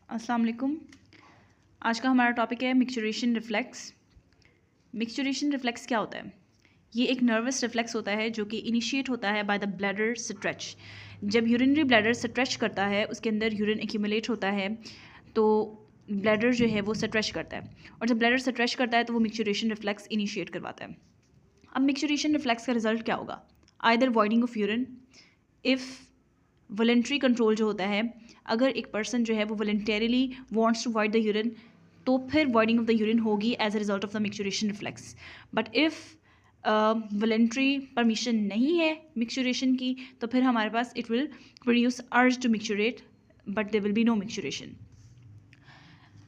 अस्सलाम वालेकुम। आज का हमारा टॉपिक है मिक्सचुरेशन रिफ्लेक्स। मिक्सचुरेशन रिफ्लेक्स क्या होता है? ये एक नर्वस रिफ्लेक्स होता है जो कि इनिशिएट होता है बाय द ब्लैडर स्ट्रेच। जब यूरिनरी ब्लैडर स्ट्रेच करता है, उसके अंदर यूरिन एक्यूमुलेट होता है, तो ब्लैडर जो है वो स्ट्रेच करता है, और जब ब्लैडर स्ट्रेच करता है तो वो मिक्सचुरेशन रिफ्लेक्स इनिशिएट करवाता है। अब मिक्सचुरेशन रिफ्लेक्स का रिजल्ट क्या होगा? Either voiding of urine, if voluntary control जो होता है, अगर एक पर्सन जो है वो voluntarily wants to void the urine, तो फिर वॉइडिंग ऑफ द यूरिन होगी as a result of the micturition reflex. But if voluntary permission नहीं है मिक्सचुरेशन की, तो फिर हमारे पास it will produce urge to micturate, but there will be no micturition.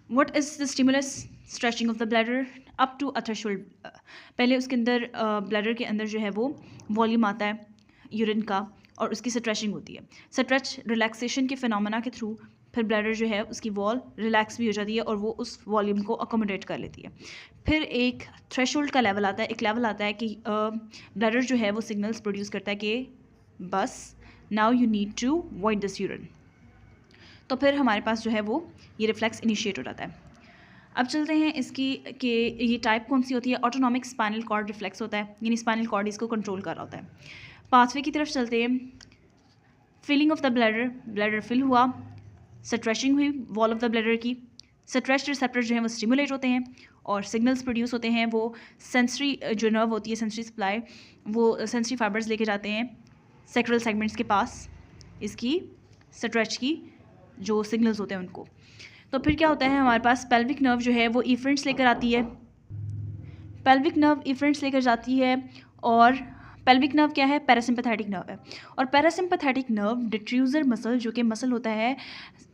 What is the stimulus? Stretching of the bladder up to a threshold. पहले उसके अंदर ब्लैडर के अंदर जो है वो वॉल्यूम आता है यूरिन का, और उसकी स्ट्रेचिंग होती है। स्ट्रेच रिलैक्सेशन के फिनोमेना के थ्रू फिर ब्लैडर जो है उसकी वॉल रिलैक्स भी हो जाती है और वो उस वॉल्यूम को अकोमोडेट कर लेती है। फिर एक थ्रेशोल्ड का लेवल आता है, एक लेवल आता है कि ब्लैडर जो है वो सिग्नल्स प्रोड्यूस करता है कि बस now you need to void this urine. तो फिर हमारे पास जो है वो ये रिफ्लेक्स इनिशिएट हो जाता है। अब चलते हैं इसकी कि ये टाइप कौन सी होती है। ऑटोनॉमिक स्पाइनल कॉर्ड रिफ्लेक्स होता है, यानी स्पाइनल कॉर्ड इसको कंट्रोल कर रहा होता है। पाथवे की तरफ चलते हैं। Filling of the bladder, bladder fill हुआ, स्ट्रेचिंग हुई वॉल ऑफ द ब्लैडर की, स्ट्रेच रिसेप्टर जो है वो स्टिमुलेट होते हैं और सिग्नल्स प्रोड्यूस होते हैं। वो सेंसरी जो नर्व होती है, सेंसरी सप्लाई, वो सेंसरी फाइबर्स लेके जाते हैं सेक्रल सेगमेंट्स के पास इसकी स्ट्रेच की जो सिग्नल्स होते हैं उनको। तो फिर क्या होता है, हमारे पास पेल्विक नर्व जो है वो इफरेंट्स लेकर आती है। पेल्विक नर्व इफरेंट्स लेकर जाती है, और पेल्विक नर्व क्या है? पैरासिम्पैथेटिक नर्व है। और पैरासिम्पैथेटिक नर्व डिट्रूजर मसल, जो कि मसल होता है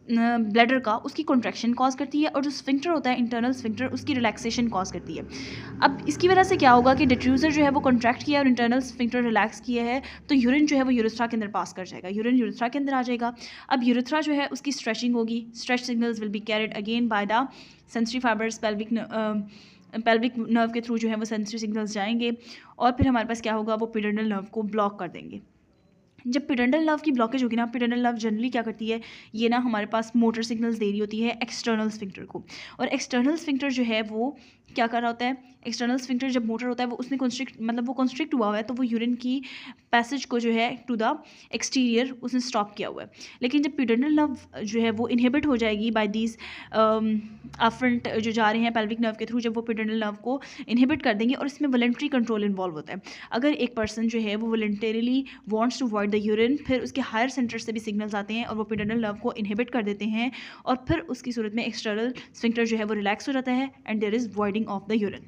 ब्लैडर का, उसकी कॉन्ट्रैक्शन कॉज करती है, और जो स्फिंक्टर होता है इंटरनल स्फिंक्टर, उसकी रिलैक्सेशन कॉज करती है। अब इसकी वजह से क्या होगा कि डिट्रूजर जो है वो कॉन्ट्रैक्ट किया और इंटरनल स्फिंक्टर रिलैक्स किया है, तो यूरिन जो है वो यूरेथ्रा के अंदर पास कर जाएगा, यूरिन यूरेथ्रा के अंदर आ जाएगा। अब यूरेथ्रा जो है उसकी स्ट्रेचिंग होगी, stretch signals will be carried again by the sensory fibres. Pelvic nerve के थ्रू जो है वो सेंसरी सिग्नल्स जाएंगे, और फिर हमारे पास क्या होगा, वो पिडोनल नर्व को ब्लॉक कर देंगे। जब पिडोनल नर्व की ब्लॉकेज होगी ना, पिडोनल नर्व जनरली क्या करती है, ये ना हमारे पास मोटर सिग्नल्स दे रही होती है एक्सटर्नल स्फिंक्टर को, और एक्सटर्नल स्फिंक्टर जो है वो क्या कर रहा होता है, एक्सटर्नल स्फिंक्टर जब मोटर होता है वो उसने कंस्ट्रिक्ट हुआ हुआ है, तो वो यूरिन की पैसेज को जो है टू द एक्सटीरियर उसने स्टॉप किया हुआ है। लेकिन जब पिडोनल नर्व जो है वो इनहिबिट हो जाएगी बाय दीज अफरंट जो जा रहे हैं पेल्विक नर्व के थ्रू, जब वो पिडोनल नर्व को इनहिबिट कर देंगे, और इसमें वॉलेंट्री कंट्रोल इन्वॉल्व होता है। अगर एक पर्सन जो है वो voluntarily wants to void the urine, फिर उसके हायर सेंटर से भी सिग्नल्स आते हैं और वो पिडोनल नर्व को इनहिबिट कर देते हैं, और फिर उसकी सूरत में एक्सटर्नल स्फिंक्टर जो है वो रिलैक्स हो जाता है, and there is voiding of the urine.